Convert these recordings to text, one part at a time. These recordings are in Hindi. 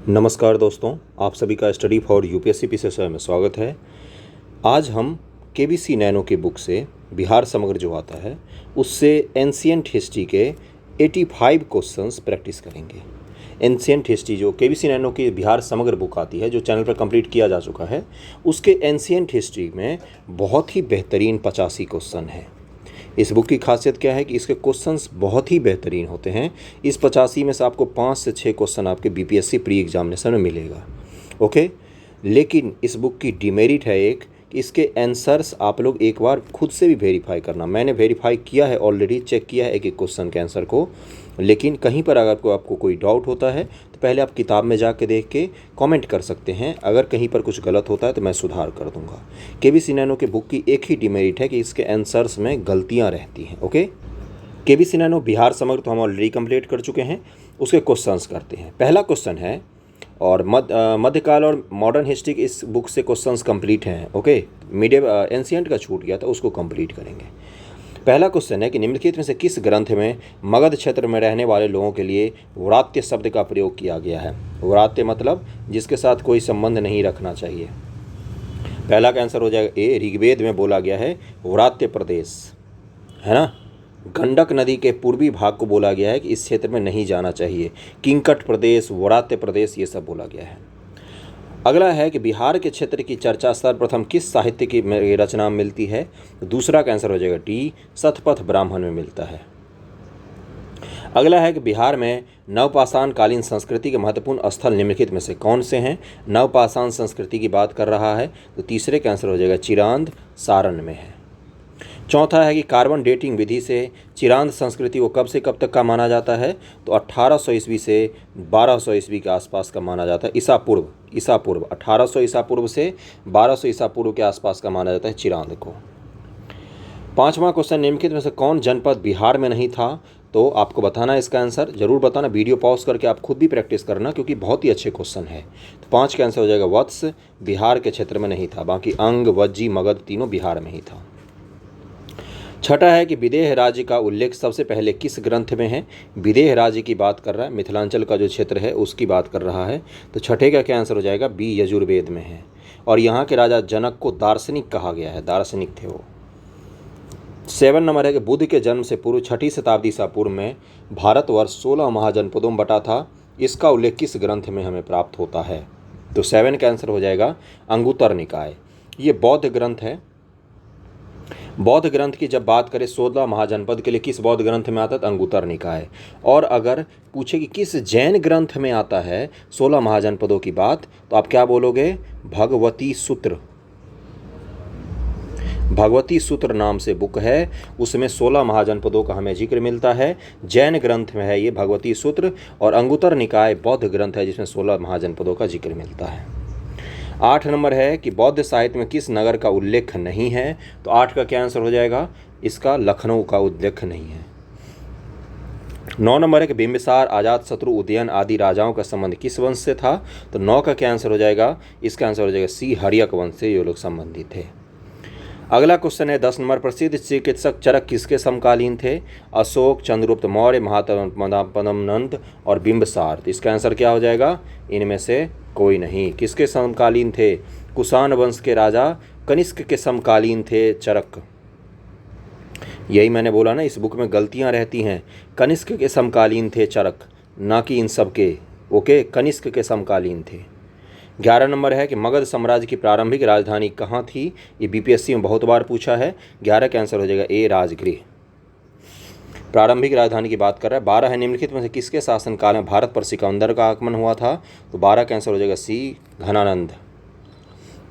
नमस्कार दोस्तों, आप सभी का स्टडी फॉर यूपीएससी पीसीएस में स्वागत है। आज हम केबीसी नैनो की बुक से बिहार समग्र जो आता है उससे एंशिएंट हिस्ट्री के 85 क्वेश्चंस प्रैक्टिस करेंगे। एंशिएंट हिस्ट्री जो केबीसी नैनो की बिहार समग्र बुक आती है, जो चैनल पर कंप्लीट किया जा चुका है, उसके एंशिएंट हिस्ट्री में बहुत ही बेहतरीन 85 क्वेश्चन है। इस बुक की खासियत क्या है कि इसके क्वेश्चंस बहुत ही बेहतरीन होते हैं। इस 85 में से आपको 5 से 6 क्वेश्चन आपके बीपीएससी प्री एग्जामिनेशन में मिलेगा। ओके, लेकिन इस बुक की डिमेरिट है एक कि इसके आंसर्स आप लोग एक बार खुद से भी वेरीफाई करना। मैंने वेरीफाई किया है, ऑलरेडी चेक किया है एक एक क्वेश्चन के आंसर को, लेकिन कहीं पर अगर आपको कोई डाउट होता है तो पहले आप किताब में जाके देख के कमेंट कर सकते हैं। अगर कहीं पर कुछ गलत होता है तो मैं सुधार कर दूंगा। केबीसी नैनो के बुक की एक ही डिमेरिट है कि इसके आंसर्स में गलतियां रहती हैं। ओके, केबीसी नैनो बिहार समग्र तो हम ऑलरेडी कंप्लीट कर चुके हैं। उसके क्वेश्चंस करते हैं। पहला क्वेश्चन है, और मध्यकाल और मॉडर्न हिस्ट्री की इस बुक से क्वेश्चंस कंप्लीट हैं। ओके, एंशिएंट का छूट गया था, उसको कंप्लीट करेंगे। पहला क्वेश्चन है कि निम्नलिखित में से किस ग्रंथ में मगध क्षेत्र में रहने वाले लोगों के लिए व्रात्य शब्द का प्रयोग किया गया है। व्रात्य मतलब जिसके साथ कोई संबंध नहीं रखना चाहिए। पहला का आंसर हो जाएगा ए, ऋग्वेद में बोला गया है व्रात्य प्रदेश, है ना। गंडक नदी के पूर्वी भाग को बोला गया है कि इस क्षेत्र में नहीं जाना चाहिए। किंकट प्रदेश, व्रात्य प्रदेश, ये सब बोला गया है। अगला है कि बिहार के क्षेत्र की चर्चा सर्वप्रथम किस साहित्य की रचना में मिलती है। दूसरा का आंसर हो जाएगा डी, शतपथ ब्राह्मण में मिलता है। अगला है कि बिहार में नवपाषाण कालीन संस्कृति के महत्वपूर्ण स्थल निम्नलिखित में से कौन से हैं। नवपाषाण संस्कृति की बात कर रहा है तो तीसरे का आंसर हो जाएगा चिरांद, सारण में है। चौथा है कि कार्बन डेटिंग विधि से चिरांद संस्कृति को कब से कब तक का माना जाता है, तो 1800 ईस्वी से 1200 ईस्वी के आसपास का माना जाता है। ईसा पूर्व 1800 ईसा पूर्व से 1200 ईसा पूर्व के आसपास का माना जाता है चिरांद को। पांचवा क्वेश्चन, निम्नलिखित में से कौन जनपद बिहार में नहीं था। तो आपको बताना है इसका आंसर, जरूर बताना, वीडियो पॉज करके आप खुद भी प्रैक्टिस करना, क्योंकि बहुत ही अच्छे क्वेश्चन है। तो 5 का आंसर हो जाएगा वत्स, बिहार के क्षेत्र में नहीं था। बाकी अंग, वज्जी, मगध तीनों बिहार में ही था। छठा है कि विदेह राज्य का उल्लेख सबसे पहले किस ग्रंथ में है। विदेह राज्य की बात कर रहा है, मिथिलांचल का जो क्षेत्र है उसकी बात कर रहा है। तो छठे का क्या आंसर हो जाएगा बी, यजुर्वेद में है। और यहाँ के राजा जनक को दार्शनिक कहा गया है, दार्शनिक थे वो। 7 नंबर है कि बुद्ध के जन्म से पूर्व 6ठी शताब्दी ईसा पूर्व में भारतवर्ष 16 महाजनपदों में बटा था। इसका उल्लेख किस ग्रंथ में हमें प्राप्त होता है। तो 7 का आंसर हो जाएगा अंगुत्तर निकाय। ये बौद्ध ग्रंथ है। बौद्ध ग्रंथ की जब बात करें 16 महाजनपद के लिए किस बौद्ध ग्रंथ में आता है, तो अंगुत्तर निकाय। और अगर पूछे कि किस जैन ग्रंथ में आता है 16 महाजनपदों की बात, तो आप क्या बोलोगे, भगवती सूत्र। भगवती सूत्र नाम से बुक है, उसमें 16 महाजनपदों का हमें जिक्र मिलता है। जैन ग्रंथ में है ये भगवती सूत्र, और अंगुत्तर निकाय बौद्ध ग्रंथ है जिसमें 16 महाजनपदों का जिक्र मिलता है। 8 नंबर है कि बौद्ध साहित्य में किस नगर का उल्लेख नहीं है। तो 8 का क्या आंसर हो जाएगा, इसका लखनऊ का उल्लेख नहीं है। 9 नंबर है कि बिंबिसार, अजातशत्रु, उदयन आदि राजाओं का संबंध किस वंश से था। तो 9 का क्या आंसर हो जाएगा, इसका आंसर हो जाएगा सी, हर्यक वंश से ये लोग संबंधित थे। अगला क्वेश्चन है 10 नंबर, प्रसिद्ध चिकित्सक चरक किसके समकालीन थे। अशोक, चंद्रगुप्त मौर्य, महापद्मनंद और बिंबिसार। तो इसका आंसर क्या हो जाएगा, इनमें से कोई नहीं। किसके समकालीन थे, कुषाण वंश के राजा कनिष्क के समकालीन थे चरक। यही मैंने बोला ना, इस बुक में गलतियां रहती हैं। कनिष्क के समकालीन थे चरक, ना कि इन सब के। ओके, कनिष्क के समकालीन थे। 11 नंबर है कि मगध साम्राज्य की प्रारंभिक राजधानी कहाँ थी। ये बीपीएससी में बहुत बार पूछा है। 11 का आंसर हो जाएगा ए, राजगृह। प्रारंभिक राजधानी की बात कर रहा है। 12 है, निम्नलिखित में से किसके शासनकाल में भारत पर सिकंदर का आगमन हुआ था। तो 12 का आंसर हो जाएगा सी, घनानंद।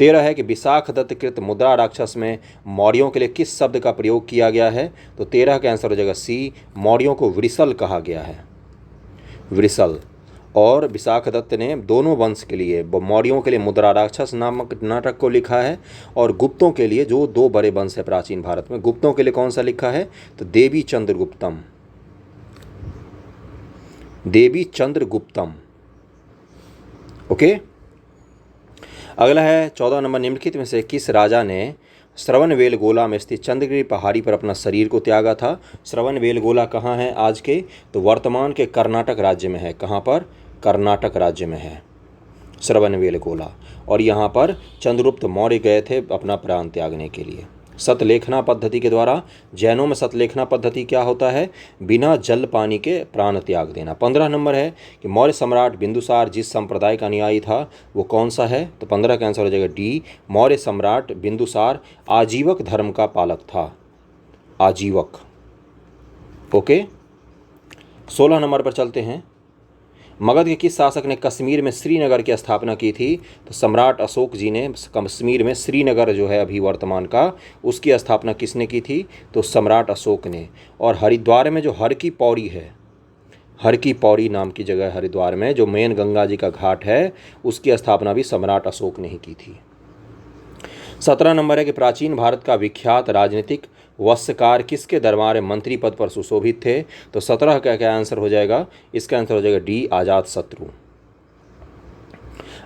13 है कि विशाख दत्त कृत मुद्रा राक्षस में मौर्यों के लिए किस शब्द का प्रयोग किया गया है। तो 13 का आंसर हो जाएगा सी, मौर्यों को वृषल कहा गया है, वृषल। और विशाख दत्त ने दोनों वंश के लिए, मौर्यों के लिए मुद्रा राक्षस नामक नाटक को लिखा है, और गुप्तों के लिए, जो 2 बड़े वंश है प्राचीन भारत में, गुप्तों के लिए कौन सा लिखा है, तो देवी चंद्रगुप्तम, देवी चंद्रगुप्तम। ओके, अगला है 14 नंबर, निम्नलिखित में से किस राजा ने श्रवणबेलगोला में स्थित चंद्रगिरी पहाड़ी पर अपना शरीर को त्यागा था। श्रवणबेलगोला कहाँ है आज के, तो वर्तमान के कर्नाटक राज्य में है। कहाँ पर, कर्नाटक राज्य में है। श्रवणबेलगोला। और यहाँ पर चंद्रगुप्त मौर्य गए थे अपना प्राण त्यागने के लिए। सतलेखना पद्धति के द्वारा, जैनों में सतलेखना पद्धति क्या होता है? बिना जल पानी के प्राण त्याग देना। 15 नंबर है कि मौर्य सम्राट बिंदुसार जिस संप्रदाय का अनुयायी था वो कौन सा है? तो 15 का आंसर हो जाएगा डी, मौर्य सम्राट बिंदुसार आजीवक धर्म का पालक था। आजीवक। ओके, 16 नंबर पर चलते हैं। मगध के किस शासक ने कश्मीर में श्रीनगर की स्थापना की थी? तो सम्राट अशोक जी ने कश्मीर में श्रीनगर जो है अभी वर्तमान का, उसकी स्थापना किसने की थी? तो सम्राट अशोक ने। और हरिद्वार में जो हर की पौड़ी है, हर की पौड़ी नाम की जगह हरिद्वार में जो मेन गंगा जी का घाट है, उसकी स्थापना भी सम्राट अशोक ने ही की थी। 17 नंबर है कि प्राचीन भारत का विख्यात राजनीतिक वस्त्रकार किसके दरबार में मंत्री पद पर सुशोभित थे? तो 17 का क्या आंसर हो जाएगा? इसका आंसर हो जाएगा डी, अजातशत्रु।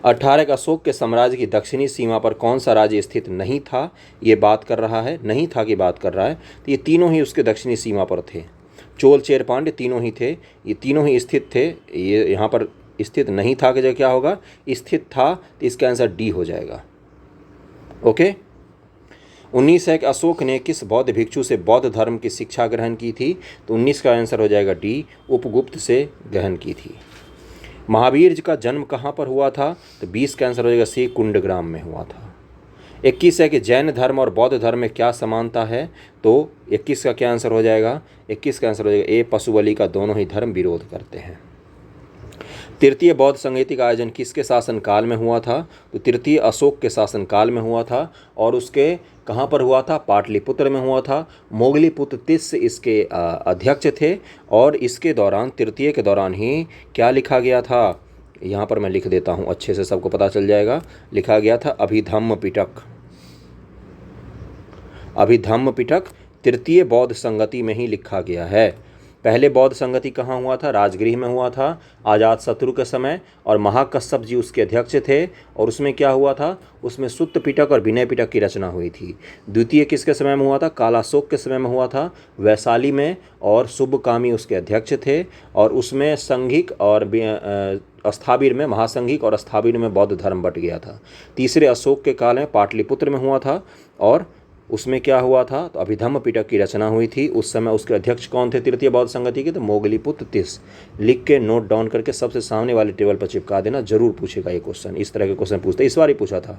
18 का अशोक के साम्राज्य की दक्षिणी सीमा पर कौन सा राज्य स्थित नहीं था? ये बात कर रहा है, नहीं था की बात कर रहा है, तो ये तीनों ही उसके दक्षिणी सीमा पर थे। चोल, चेर, पांड्य तीनों ही थे, ये तीनों ही स्थित थे। ये यहाँ पर स्थित नहीं था कि जगह क्या होगा? स्थित था, तो इसका आंसर डी हो जाएगा। ओके। 19 है कि अशोक ने किस बौद्ध भिक्षु से बौद्ध धर्म की शिक्षा ग्रहण की थी? तो 19 का आंसर हो जाएगा डी, उपगुप्त से ग्रहण की थी। महावीर जी का जन्म कहाँ पर हुआ था? तो 20 का आंसर हो जाएगा सी, कुंडग्राम में हुआ था। 21 है कि जैन धर्म और बौद्ध धर्म में क्या समानता है? तो 21 का क्या आंसर हो जाएगा? 21 का आंसर हो जाएगा ए, पशु बलि का दोनों ही धर्म विरोध करते हैं। तृतीय बौद्ध संगीति का आयोजन किसके शासनकाल में हुआ था? तो तृतीय अशोक के शासनकाल में हुआ था। और उसके कहाँ पर हुआ था? पाटलिपुत्र में हुआ था। मोगलीपुत्र तिस्य इसके अध्यक्ष थे। और इसके दौरान, तृतीय के दौरान ही क्या लिखा गया था? यहाँ पर मैं लिख देता हूँ, अच्छे से सबको पता चल जाएगा। लिखा गया था अभिधम्म पिटक। अभिधम्म पिटक तृतीय बौद्ध संगति में ही लिखा गया है। पहले बौद्ध संगति कहाँ हुआ था? राजगृह में हुआ था अजातशत्रु के समय, और महाकश्यप जी उसके अध्यक्ष थे। और उसमें क्या हुआ था? उसमें सुत्त पिटक और विनय पिटक की रचना हुई थी। द्वितीय किसके समय में हुआ था? कालाशोक के समय में हुआ था, वैशाली में, और शुभकामी उसके अध्यक्ष थे। और उसमें संघिक और स्थाबिर में, महासंघिक और स्थाबिर में बौद्ध धर्म बट गया था। तीसरे अशोक के काल में पाटलिपुत्र में हुआ था। और उसमें क्या हुआ था? तो अभिधम्म पिटक की रचना हुई थी। उस समय उसके अध्यक्ष कौन थे तृतीय बौद्ध संगति के? तो मोगलीपुत्र तिस्य। लिख के नोट डाउन करके सबसे सामने वाले टेबल पर चिपका देना, जरूर पूछेगा ये क्वेश्चन। इस तरह के क्वेश्चन पूछते, इस बार ही पूछा था।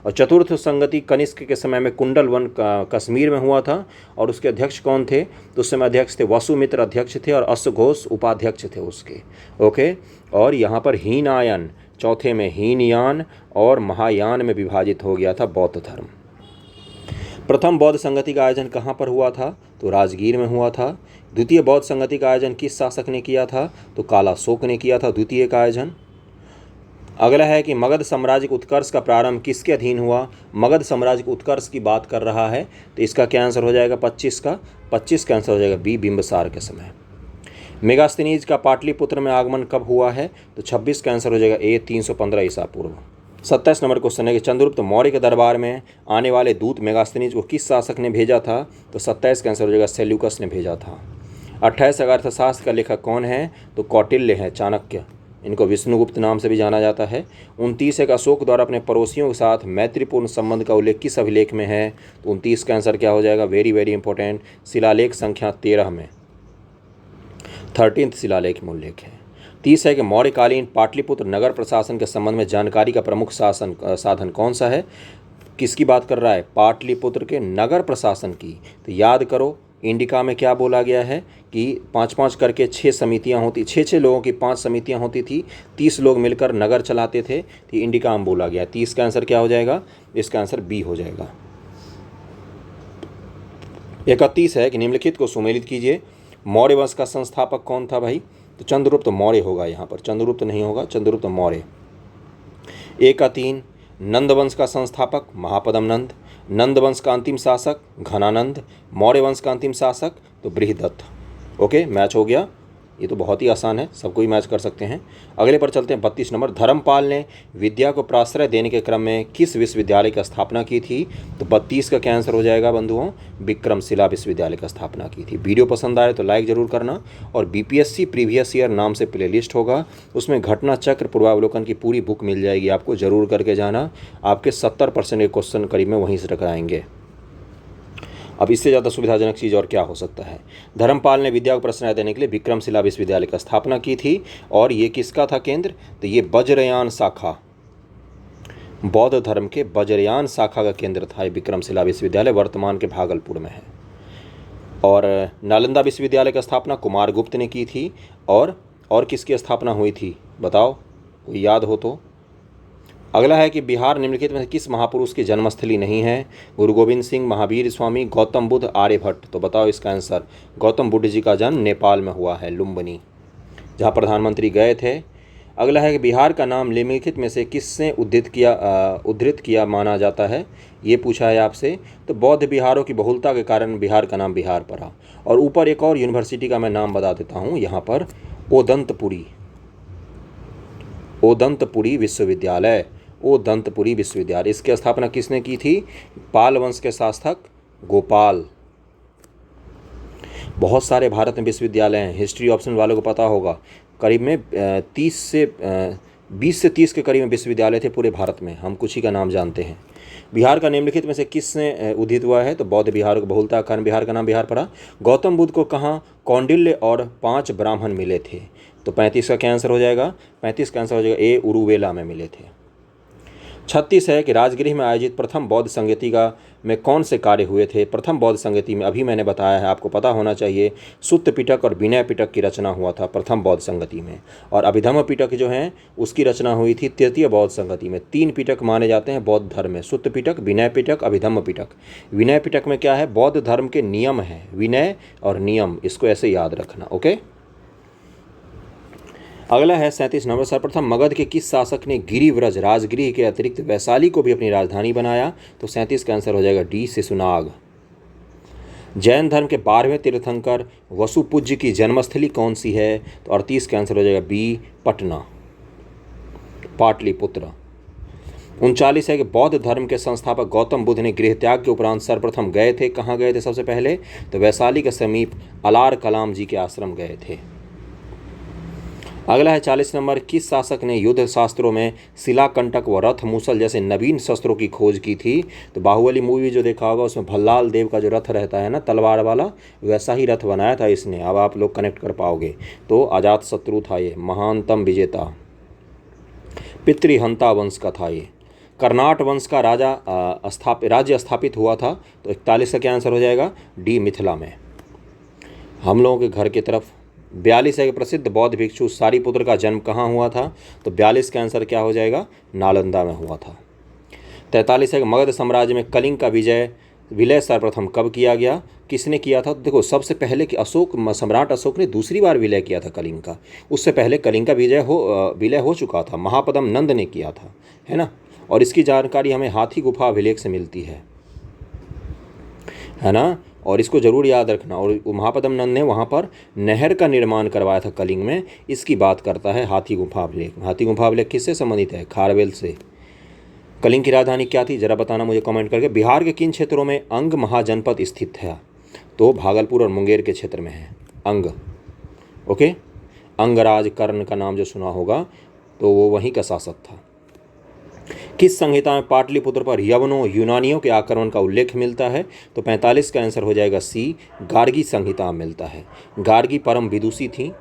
और चतुर्थ संगति कनिष्क के समय में कुंडल वन कश्मीर में हुआ था। और उसके अध्यक्ष कौन थे? तो उस समय अध्यक्ष थे वसुमित्र अध्यक्ष थे, और अश्वघोष उपाध्यक्ष थे उसके। ओके। और यहाँ पर हीनयान, चौथे में हीनयान और महायान में विभाजित हो गया था बौद्ध धर्म। प्रथम बौद्ध संगति का आयोजन कहाँ पर हुआ था? तो राजगीर में हुआ था। द्वितीय बौद्ध संगति का आयोजन किस शासक ने किया था? तो कालाशोक ने किया था द्वितीय का आयोजन। अगला है कि मगध साम्राज्य के उत्कर्ष का प्रारंभ किसके अधीन हुआ? मगध साम्राज्य के उत्कर्ष की बात कर रहा है, तो इसका क्या आंसर हो जाएगा? 25 का। 25 का आंसर हो जाएगा बी, बिंबिसार के समय। मेगास्थनीज का पाटलिपुत्र में आगमन कब हुआ है? तो 26 का आंसर हो जाएगा ए, 315 ईसा पूर्व। 27 नंबर क्वेश्चन है कि चंद्रगुप्त मौर्य के दरबार में आने वाले दूत मेगास्थनीज को किस शासक ने भेजा था? तो 27 का आंसर हो जाएगा सेल्यूकस ने भेजा था। 28 अर्थशास्त्र का लेखक कौन है? तो कौटिल्य है, चाणक्य। इनको विष्णुगुप्त नाम से भी जाना जाता है। 29 एक अशोक द्वारा अपने पड़ोसियों के साथ मैत्रीपूर्ण संबंध का उल्लेख किस अभिलेख में है? तो 29 का आंसर क्या हो जाएगा? वेरी वेरी इंपॉर्टेंट, शिलालेख संख्या 13 में, 13th शिलालेख में उल्लेख है। 30 है कि मौर्यकालीन पाटलिपुत्र नगर प्रशासन के संबंध में जानकारी का प्रमुख साधन कौन सा है? किसकी बात कर रहा है? पाटलिपुत्र के नगर प्रशासन की। तो याद करो, इंडिका में क्या बोला गया है कि 5-5 करके 6 समितियां होती, 6-6 लोगों की 5 समितियां होती थी, 30 लोग मिलकर नगर चलाते थे, तो इंडिका में बोला गया। 30 का आंसर क्या हो जाएगा? इसका आंसर बी हो जाएगा। 31 है कि निम्नलिखित को सुमेलित कीजिए। मौर्य वंश का संस्थापक कौन था भाई? तो चंद्रगुप्त मौर्य होगा, यहाँ पर चंद्रगुप्त नहीं होगा, चंद्रगुप्त मौर्य। 1 का 3, नंद वंश का संस्थापक महापदम नंद। नंद वंश का अंतिम शासक घनानंद। मौर्य वंश का अंतिम शासक तो बृहदत्त। ओके, मैच हो गया। ये तो बहुत ही आसान है, सबको ही मैच कर सकते हैं। अगले पर चलते हैं 32 नंबर। धर्मपाल ने विद्या को प्राश्रय देने के क्रम में किस विश्वविद्यालय की स्थापना की थी? तो 32 का क्या आंसर हो जाएगा बंधुओं? विक्रमशिला विश्वविद्यालय की स्थापना की थी। वीडियो पसंद आए तो लाइक ज़रूर करना। और बीपीएससी प्रीवियस ईयर नाम से प्लेलिस्ट होगा, उसमें घटना चक्र पूर्वावलोकन की पूरी बुक मिल जाएगी आपको, ज़रूर करके जाना। आपके 70% के क्वेश्चन करीब में वहीं से टकराएंगे। अब इससे ज़्यादा सुविधाजनक चीज़ और क्या हो सकता है? धर्मपाल ने विद्या को प्रश्रय देने के लिए विक्रमशिला विश्वविद्यालय की स्थापना की थी। और ये किसका था केंद्र? तो ये वज्रयान शाखा, बौद्ध धर्म के वज्रयान शाखा का केंद्र था ये विक्रमशिला विश्वविद्यालय, वर्तमान के भागलपुर में है। और नालंदा विश्वविद्यालय की स्थापना कुमारगुप्त ने की थी। और किसकी स्थापना हुई थी बताओ, कोई याद हो तो? अगला है कि बिहार निम्नलिखित में किस महापुरुष की जन्मस्थली नहीं है? गुरु गोविंद सिंह, महावीर स्वामी, गौतम बुद्ध, आर्यभट्ट। तो बताओ इसका आंसर। गौतम बुद्ध जी का जन्म नेपाल में हुआ है, लुम्बिनी, जहाँ प्रधानमंत्री गए थे। अगला है कि बिहार का नाम निम्नलिखित में से किसने उद्धृत किया माना जाता है? ये पूछा है आपसे। तो बौद्ध बिहारों की बहुलता के कारण बिहार का नाम बिहार पड़ा। और ऊपर एक और यूनिवर्सिटी का मैं नाम बता देता हूँ यहाँ पर, ओदंतपुरी विश्वविद्यालय, ओदंतपुरी विश्वविद्यालय। इसकी स्थापना किसने की थी? पाल वंश के शासक गोपाल। बहुत सारे भारत में विश्वविद्यालय हैं, हिस्ट्री ऑप्शन वालों को पता होगा। करीब में 20 से 30 के करीब में विश्वविद्यालय थे पूरे भारत में, हम कुछ ही का नाम जानते हैं। बिहार का निम्नलिखित में से किसने उदित हुआ है? तो बौद्ध बिहारों की बहुलता कारण बिहार का नाम बिहार पड़ा। गौतम बुद्ध को कहाँ कौंडिल्य और 5 ब्राह्मण मिले थे? तो 35 का क्या आंसर हो जाएगा? 35 का आंसर हो जाएगा ए, उरुवेला में मिले थे। 36 है कि राजगृह में आयोजित प्रथम बौद्ध संगीतिका में कौन से कार्य हुए थे? प्रथम बौद्ध संगीति में अभी मैंने बताया है, आपको पता होना चाहिए, सुत्त पिटक और विनय पिटक की रचना हुआ था प्रथम बौद्ध संगति में। और अभिधम्म पिटक जो है उसकी रचना हुई थी तृतीय बौद्ध संगति में। 3 पिटक माने जाते हैं बौद्ध धर्म में, सुत्त पिटक, विनय पिटक, अभिधम्म पिटक। विनय पिटक में क्या है? बौद्ध धर्म के नियम है, विनय और नियम, इसको ऐसे याद रखना। ओके। अगला है 37 नंबर। सर्वप्रथम मगध के किस शासक ने गिरिव्रज राजगृह के अतिरिक्त वैशाली को भी अपनी राजधानी बनाया? तो 37 का आंसर हो जाएगा डी, शिशुनाग। जैन धर्म के 12वें तीर्थंकर वसुपूज्य की जन्मस्थली कौन सी है? तो 38 का आंसर हो जाएगा बी, पटना, पाटलिपुत्र। 39 है कि बौद्ध धर्म के संस्थापक गौतम बुद्ध ने गृह त्याग के उपरांत सर्वप्रथम गए थे, कहाँ गए थे सबसे पहले? तो वैशाली के समीप अलार कलाम जी के आश्रम गए थे। अगला है 40 नंबर। किस शासक ने युद्ध शास्त्रों में शिलाकंटक व रथ मूसल जैसे नवीन शस्त्रों की खोज की थी? तो बाहुबली मूवी जो देखा होगा उसमें भल्लाल देव का जो रथ रहता है ना, तलवार वाला, वैसा ही रथ बनाया था इसने। अब आप लोग कनेक्ट कर पाओगे। तो अजातशत्रु था ये, महानतम विजेता, पितृहंता वंश का था ये। कर्नाट वंश का राज्य स्थापित हुआ था। तो 41 का क्या आंसर हो जाएगा? डी, मिथिला में, हम लोगों के घर की तरफ। 42 है कि प्रसिद्ध बौद्ध भिक्षु सारिपुत्र का जन्म कहाँ हुआ था? तो 42 का आंसर क्या हो जाएगा? नालंदा में हुआ था। 43 है कि मगध साम्राज्य में कलिंग का विलय सर्वप्रथम कब किया गया? किसने किया था? तो देखो, सबसे पहले कि सम्राट अशोक ने दूसरी बार विलय किया था कलिंग का। उससे पहले कलिंग का विलय हो चुका था, महापदम नंद ने किया था, है ना। और इसकी जानकारी हमें हाथी गुफा अभिलेख से मिलती है ना। और इसको जरूर याद रखना। और महापदम नंद ने वहाँ पर नहर का निर्माण करवाया था कलिंग में, इसकी बात करता है हाथी गुफा अभिलेख। हाथी गुफा अभिलेख किससे संबंधित है? खारवेल से। कलिंग की राजधानी क्या थी जरा बताना मुझे कमेंट करके। बिहार के किन क्षेत्रों में अंग महाजनपद स्थित है? तो भागलपुर और मुंगेर के क्षेत्र में है अंग। ओके। अंगराज कर्ण का नाम जो सुना होगा तो वो वहीं का शासक था। किस संहिता में पाटलिपुत्र पर यवनों यूनानियों के आक्रमण का उल्लेख मिलता है? तो 45 का आंसर हो जाएगा सी, गार्गी संहिता में मिलता है। गार्गी परम विदुषी थी।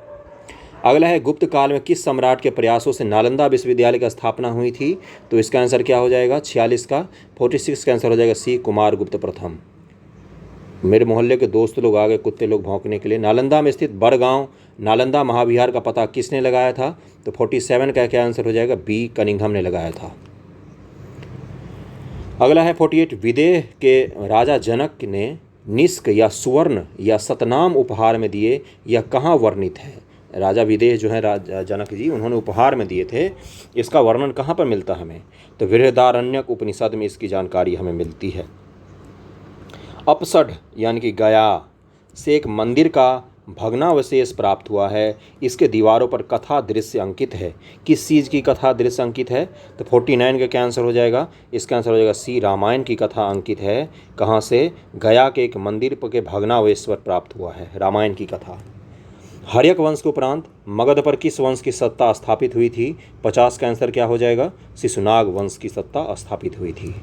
अगला है गुप्त काल में किस सम्राट के प्रयासों से नालंदा विश्वविद्यालय की स्थापना हुई थी? तो इसका आंसर क्या हो जाएगा? 46 का 46 का आंसर हो जाएगा सी, कुमारगुप्त प्रथम। मेरे मोहल्ले के दोस्त लोग आ गए कुत्ते लोग भौंकने के लिए। नालंदा में स्थित बड़गांव नालंदा महाविहार का पता किसने लगाया था? तो 47 का क्या आंसर हो जाएगा? बी, कनिंघम ने लगाया था। अगला है 48। विदेह के राजा जनक ने निष्क या सुवर्ण या सतनाम उपहार में दिए, यह कहाँ वर्णित है? राजा विदेह जो है राजा जनक जी, उन्होंने उपहार में दिए थे, इसका वर्णन कहाँ पर मिलता है हमें? तो बृहदारण्यक उपनिषद में इसकी जानकारी हमें मिलती है। अपसढ़ यानी कि गया से एक मंदिर का भग्नावशेष प्राप्त हुआ है। इसके दीवारों पर कथा दृश्य अंकित है। किस चीज़ की कथा दृश्य अंकित है? तो 49 का क्या आंसर हो जाएगा? इसका आंसर हो जाएगा सी, रामायण की कथा अंकित है। कहाँ से? गया के एक मंदिर के भग्नावशेष पर प्राप्त हुआ है रामायण की कथा। हर्यक वंश के उपरांत मगध पर किस वंश की सत्ता स्थापित हुई थी? 50 का आंसर क्या हो जाएगा? शिशुनाग वंश की सत्ता स्थापित हुई थी।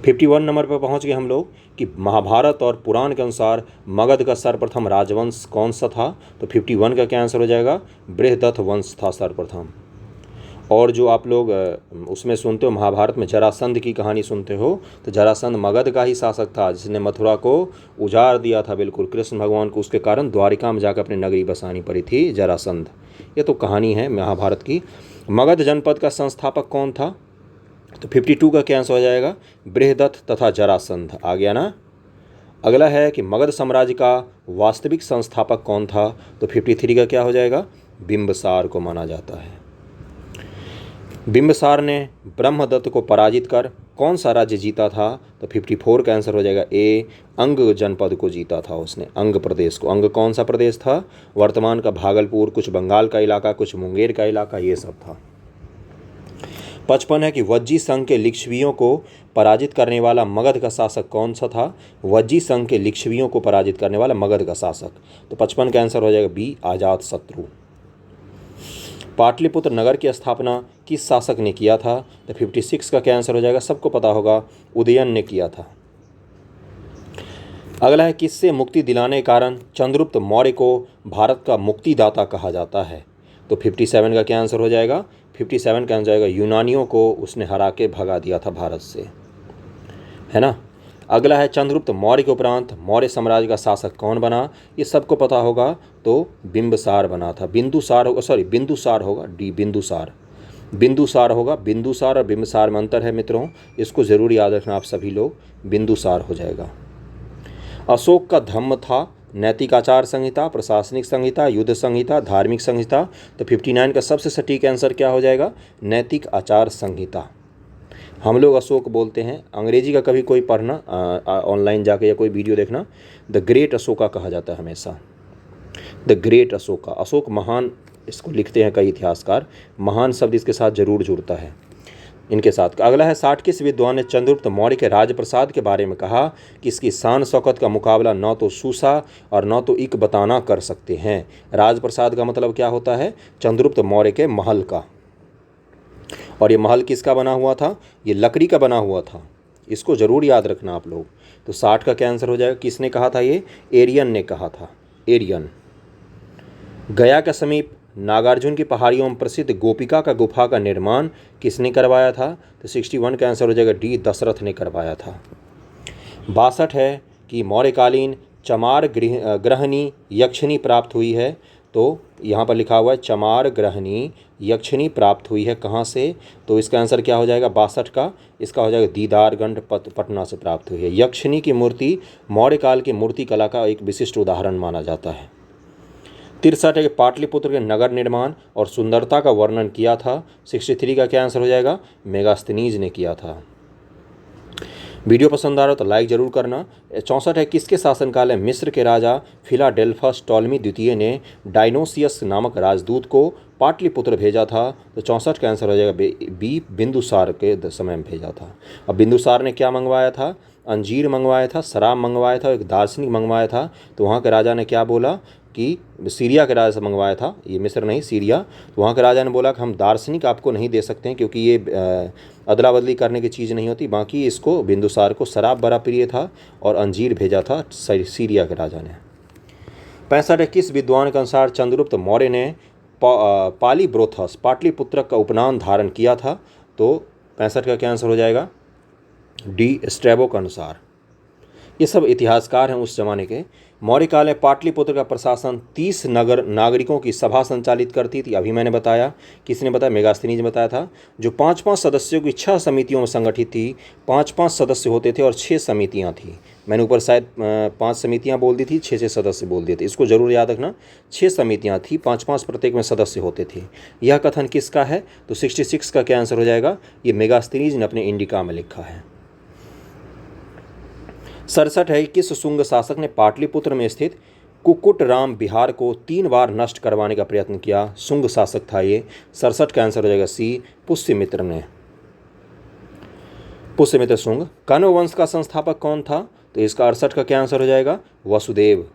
51 नंबर पर पहुंच गए हम लोग कि महाभारत और पुराण के अनुसार मगध का सर्वप्रथम राजवंश कौन सा था? तो 51 का क्या आंसर हो जाएगा? बृहदत्त वंश था सर्वप्रथम। और जो आप लोग उसमें सुनते हो, महाभारत में जरासंध की कहानी सुनते हो, तो जरासंध मगध का ही शासक था जिसने मथुरा को उजाड़ दिया था बिल्कुल कृष्ण भगवान को। उसके कारण द्वारिका में जाकर अपनी नगरी बसानी पड़ी थी जरासंध। ये तो कहानी है महाभारत की। मगध जनपद का संस्थापक कौन था? तो 52 का क्या आंसर हो जाएगा? बृहदत्त तथा जरासंध। आ गया ना। अगला है कि मगध साम्राज्य का वास्तविक संस्थापक कौन था? तो 53 का क्या हो जाएगा? बिंबिसार को माना जाता है। बिंबिसार ने ब्रह्मदत्त को पराजित कर कौन सा राज्य जीता था? तो 54 का आंसर हो जाएगा ए, अंग जनपद को जीता था उसने, अंग प्रदेश को। अंग कौन सा प्रदेश था? वर्तमान का भागलपुर, कुछ बंगाल का इलाका, कुछ मुंगेर का इलाका, ये सब था। 55 है कि वज्जी संघ के लिच्छवियों को पराजित करने वाला मगध का शासक कौन सा था? वज्जी संघ के लिच्छवियों को पराजित करने वाला मगध का शासक। तो 55 का आंसर हो जाएगा बी, अजातशत्रु। पाटलिपुत्र नगर की स्थापना किस शासक ने किया था? तो 56 का क्या आंसर हो जाएगा? सबको पता होगा, उदयन ने किया था। अगला है किससे मुक्ति दिलाने के कारण चंद्रगुप्त मौर्य को भारत का मुक्तिदाता कहा जाता है? तो 57 का क्या आंसर हो जाएगा? 57 का आंसर जाएगा यूनानियों को उसने हरा के भगा दिया था भारत से, है ना। अगला है चंद्रगुप्त मौर्य के उपरांत मौर्य साम्राज्य का शासक कौन बना? ये सबको पता होगा, तो बिंबिसार बना था। बिंदुसार होगा, सॉरी बिंदुसार होगा, डी बिंदुसार। बिंदुसार होगा। बिंदुसार और बिंबिसार में अंतर है मित्रों, इसको जरूर याद रखना आप सभी लोग। बिंदुसार हो जाएगा। अशोक का धम्म था नैतिक आचार संहिता, प्रशासनिक संहिता, युद्ध संहिता, धार्मिक संहिता। तो 59 का सबसे सटीक आंसर क्या हो जाएगा? नैतिक आचार संहिता। हम लोग अशोक बोलते हैं, अंग्रेजी का कभी कोई पढ़ना ऑनलाइन जाके या कोई वीडियो देखना, द ग्रेट अशोका कहा जाता है हमेशा, द ग्रेट अशोका। अशोक महान, इसको लिखते हैं कई इतिहासकार, महान शब्द इसके साथ जरूर जुड़ता है इनके साथ। अगला है 60 किस विद्वान ने चंद्रगुप्त मौर्य के राजप्रसाद के बारे में कहा कि इसकी शान शौकत का मुकाबला न तो सूसा और न तो इक बताना कर सकते हैं। राजप्रसाद का मतलब क्या होता है? चंद्रगुप्त मौर्य के महल का। और ये महल किसका बना हुआ था? ये लकड़ी का बना हुआ था, इसको जरूर याद रखना आप लोग। तो 60 का क्या आंसर हो जाएगा? किसने कहा था? ये एरियन ने कहा था, एरियन। गया के समीप नागार्जुन की पहाड़ियों में प्रसिद्ध गोपिका का गुफा का निर्माण किसने करवाया था? तो 61 का आंसर हो जाएगा डी, दशरथ ने करवाया था। 62 है कि मौर्यकालीन चमार ग्रहणी यक्षिणी प्राप्त हुई है। तो यहाँ पर लिखा हुआ है चमार ग्रहणी यक्षिणी प्राप्त हुई है, कहाँ से? तो इसका आंसर क्या हो जाएगा 62 का? इसका हो जाएगा दीदारगंज पटना से प्राप्त हुई है। यक्षिणी की मूर्ति मौर्यकाल की मूर्ति कला का एक विशिष्ट उदाहरण माना जाता है। 63 है कि पाटलिपुत्र के नगर निर्माण और सुंदरता का वर्णन किया था। 63 का क्या आंसर हो जाएगा? मेगास्थनीज ने किया था। वीडियो पसंद आ रहा हो तो लाइक जरूर करना। 64 है किसके शासनकाल में मिस्र के राजा फिलाडेल्फस टॉलमी द्वितीय ने डायनोसियस नामक राजदूत को पाटलिपुत्र भेजा था? तो 64 का आंसर हो जाएगा बी, बिंदुसार के समय में भेजा था। अब बिंदुसार ने क्या मंगवाया था? अंजीर मंगवाया था, शराब मंगवाया था, एक दार्शनिक मंगवाया था। तो वहाँ के राजा ने क्या बोला कि सीरिया के राजा से मंगवाया था, ये मिस्र नहीं सीरिया। तो वहाँ के राजा ने बोला कि हम दार्शनिक आपको नहीं दे सकते हैं क्योंकि ये अदला बदली करने की चीज़ नहीं होती। बाकी इसको बिंदुसार को शराब बड़ा प्रिय था और अंजीर भेजा था सीरिया के राजा ने। 65 है किस विद्वान के अनुसार चंद्रगुप्त मौर्य ने पालीब्रोथस पाटलिपुत्र का उपनाम धारण किया था? तो 65 का क्या आंसर हो जाएगा? डी, स्ट्रैबो के अनुसार। ये सब इतिहासकार हैं उस जमाने के। मौर्यकाल में पाटलिपुत्र का प्रशासन 30 नागरिकों की सभा संचालित करती थी। अभी मैंने बताया, किसने बताया? मेगास्थनीज ने बताया था। जो 5-5 सदस्यों की 6 समितियों में संगठित थी। 5-5 सदस्य होते थे और 6 समितियां थी। मैंने ऊपर शायद 5 समितियां बोल दी थी, 6 सदस्य बोल दिए थे, इसको जरूर याद रखना। 6 समितियां थी, 5-5 प्रत्येक में सदस्य होते थे। यह कथन किसका है? तो 66 का क्या आंसर हो जाएगा? ये मेगास्थनीज ने अपने इंडिका में लिखा है। 67 है किस शुंग शासक ने पाटलिपुत्र में स्थित कुक्कुट राम बिहार को 3 बार नष्ट करवाने का प्रयत्न किया? शुंग शासक था ये। 67 का आंसर हो जाएगा सी, पुष्यमित्र ने। पुष्यमित्र शुंग। कण्व वंश का संस्थापक कौन था? तो इसका 68 का क्या आंसर हो जाएगा? वसुदेव।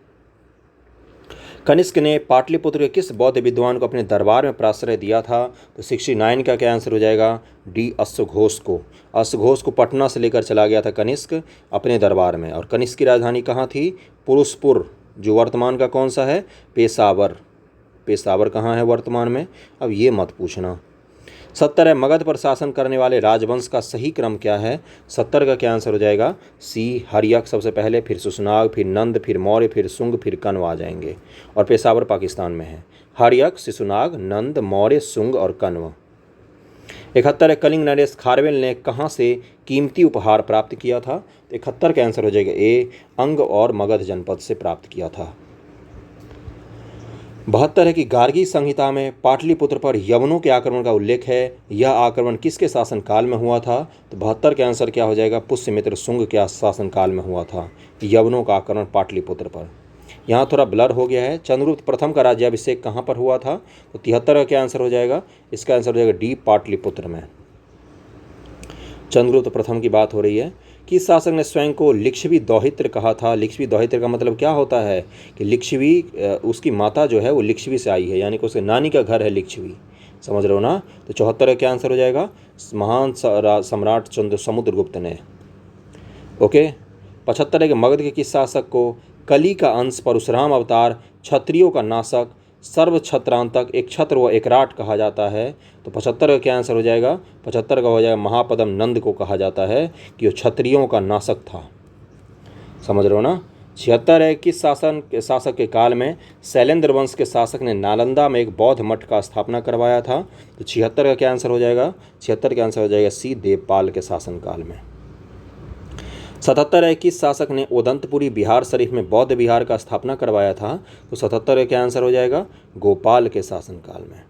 कनिष्क ने पाटलिपुत्र के किस बौद्ध विद्वान को अपने दरबार में प्राश्रय दिया था? तो 69 का क्या आंसर हो जाएगा? डी, अश्वघोष को। अश्वघोष को पटना से लेकर चला गया था कनिष्क अपने दरबार में। और कनिष्क की राजधानी कहाँ थी? पुरुषपुर, जो वर्तमान का कौन सा है? पेशावर। पेशावर कहाँ है वर्तमान में? अब ये मत पूछना। 70 है, मगध पर शासन करने वाले राजवंश का सही क्रम क्या है? 70 का क्या आंसर हो जाएगा? सी, हर्यक सबसे पहले, फिर सुशनाग, फिर नंद, फिर मौर्य, फिर शुंग, फिर कण्व आ जाएंगे। और पेशावर पाकिस्तान में है। हर्यक, शिशुनाग, नंद, मौर्य, शुंग और कण्व। 71 है, कलिंग नरेश खारवेल ने कहाँ से कीमती उपहार प्राप्त किया था? 71 का आंसर हो जाएगा ए, अंग और मगध जनपद से प्राप्त किया था। 72 है कि गार्गी संहिता में पाटलिपुत्र पर यवनों के आक्रमण का उल्लेख है। यह आक्रमण किसके शासनकाल में हुआ था? तो 72 के आंसर क्या हो जाएगा? पुष्यमित्र शुंग के शासनकाल में हुआ था यवनों का आक्रमण पाटलिपुत्र पर। यहाँ थोड़ा ब्लर हो गया है। चंद्रगुप्त प्रथम का राज्याभिषेक कहाँ पर हुआ था? तो 73 का क्या आंसर हो जाएगा? इसका आंसर हो जाएगा डी, पाटलिपुत्र में। चंद्रगुप्त प्रथम की बात हो रही है। किस शासक ने स्वयं को लिच्छवी दौहित्र कहा था? लिच्छवी दौहित्र का मतलब क्या होता है कि लिच्छवी, उसकी माता जो है वो लिच्छवी से आई है, यानी कि उसके नानी का घर है लिच्छवी। समझ रहे हो ना? तो 74 का क्या आंसर हो जाएगा? महान सम्राट समुद्रगुप्त ने। ओके। 75 है कि मगध के किस शासक को कली का अंश, परशुराम अवतार, क्षत्रियों का नाशक, सर्व छत्रांतक, एक छत्र व एकराट कहा जाता है? तो 75 का क्या आंसर हो जाएगा? 75 का हो जाएगा महापदम नंद को कहा जाता है कि वो क्षत्रियों का नाशक था। समझ रहे हो ना? 76 है, किस शासक के काल में शैलेंद्र वंश के शासक ने नालंदा में एक बौद्ध मठ का स्थापना करवाया था? तो 76 का क्या आंसर हो जाएगा? 76 का आंसर हो जाएगा सी, देवपाल के शासनकाल में। 77 है, किस शासक ने उदंतपुरी बिहार शरीफ में बौद्ध विहार का स्थापना करवाया था? तो 77 का क्या आंसर हो जाएगा? गोपाल के शासनकाल में।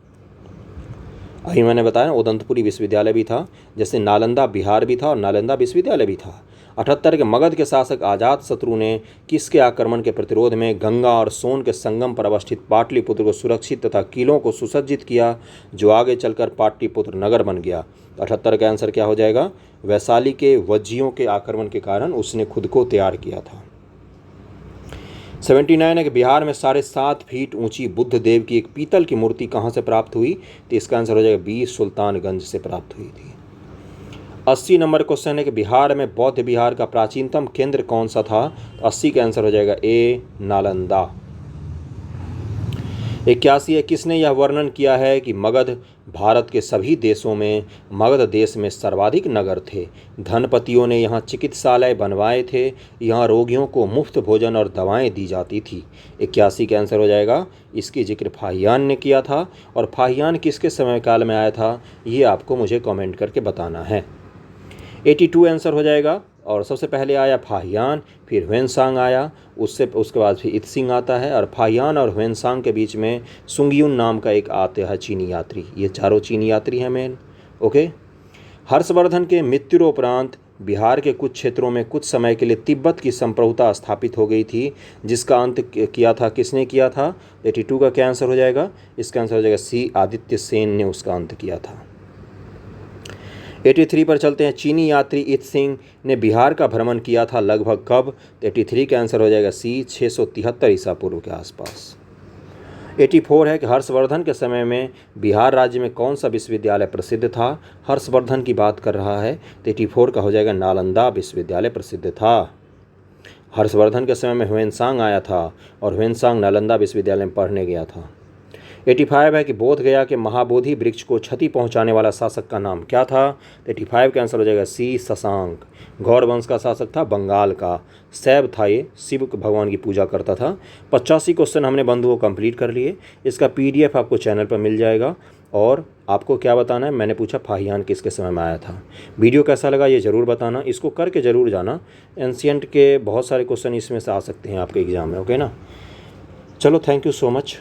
अभी मैंने बताया उदंतपुरी विश्वविद्यालय भी था, जैसे नालंदा बिहार भी था और नालंदा विश्वविद्यालय भी था। 78 के मगध के शासक अजातशत्रु ने किसके आक्रमण के प्रतिरोध में गंगा और सोन के संगम पर अवस्थित पाटलिपुत्र को सुरक्षित तथा किलों को सुसज्जित किया, जो आगे चलकर पाटलिपुत्र नगर बन गया? 78 का आंसर क्या हो जाएगा? वैशाली के वज्जियों के आक्रमण के कारण उसने खुद को तैयार किया था। 79 है कि बिहार में 7.5 फीट ऊंची बुद्ध देव की एक पीतल की मूर्ति कहाँ से प्राप्त हुई? तो इसका आंसर हो जाएगा बी, सुल्तानगंज से प्राप्त हुई थी। 80 नंबर क्वेश्चन है कि बिहार में बौद्ध विहार का प्राचीनतम केंद्र कौन सा था? तो 80 का आंसर हो जाएगा ए, नालंदा। 81 है, किसने यह वर्णन किया है कि मगध भारत के सभी देशों में मगध देश में सर्वाधिक नगर थे, धनपतियों ने यहाँ चिकित्सालय बनवाए थे, यहाँ रोगियों को मुफ्त भोजन और दवाएं दी जाती थी? 81 का आंसर हो जाएगा, इसकी जिक्र फाहियान ने किया था। और फाहियान किसके समय काल में आया था, ये आपको मुझे कमेंट करके बताना है। 82 आंसर हो जाएगा। और सबसे पहले आया फाहियान, फिर ह्वेनसांग आया, उसके बाद फिर इत्सिंग आता है, और फाहियान और ह्वेनसांग के बीच में सुंगयुन नाम का एक आते हैं चीनी यात्री। ये चारों चीनी यात्री हैं मेन। ओके। हर्षवर्धन के मृत्युपरांत बिहार के कुछ क्षेत्रों में कुछ समय के लिए तिब्बत की संप्रभुता स्थापित हो गई थी, जिसका अंत किया था किसने किया था? 82 का क्या आंसर हो जाएगा? इसका आंसर हो जाएगा सी, आदित्य सेन ने उसका अंत किया था। 83 पर चलते हैं। चीनी यात्री इत्सिंग ने बिहार का भ्रमण किया था लगभग कब? 83 का आंसर हो जाएगा सी, 673 ईसा पूर्व के आसपास। 84 है कि हर्षवर्धन के समय में बिहार राज्य में कौन सा विश्वविद्यालय प्रसिद्ध था? हर्षवर्धन की बात कर रहा है, तो 84 का हो जाएगा नालंदा विश्वविद्यालय प्रसिद्ध था। हर्षवर्धन के समय में ह्वेनसांग आया था और ह्वेनसांग नालंदा विश्वविद्यालय में पढ़ने गया था। 85 है कि बोध गया के महाबोधि वृक्ष को क्षति पहुंचाने वाला शासक का नाम क्या था? तो 85 का आंसर हो जाएगा सी, शशांक। गौड़ वंश का शासक था बंगाल का, शैव था ये, शिव भगवान की पूजा करता था। 85 क्वेश्चन हमने बंधुओं कंप्लीट कर लिए। इसका PDF आपको चैनल पर मिल जाएगा। और आपको क्या बताना है, मैंने पूछा फाहियान किसके समय में आया था। वीडियो कैसा लगा ये ज़रूर बताना, इसको करके ज़रूर जाना। एंशिएंट के बहुत सारे क्वेश्चन इसमें से आ सकते हैं आपके एग्जाम में। ओके ना? चलो, थैंक यू सो मच।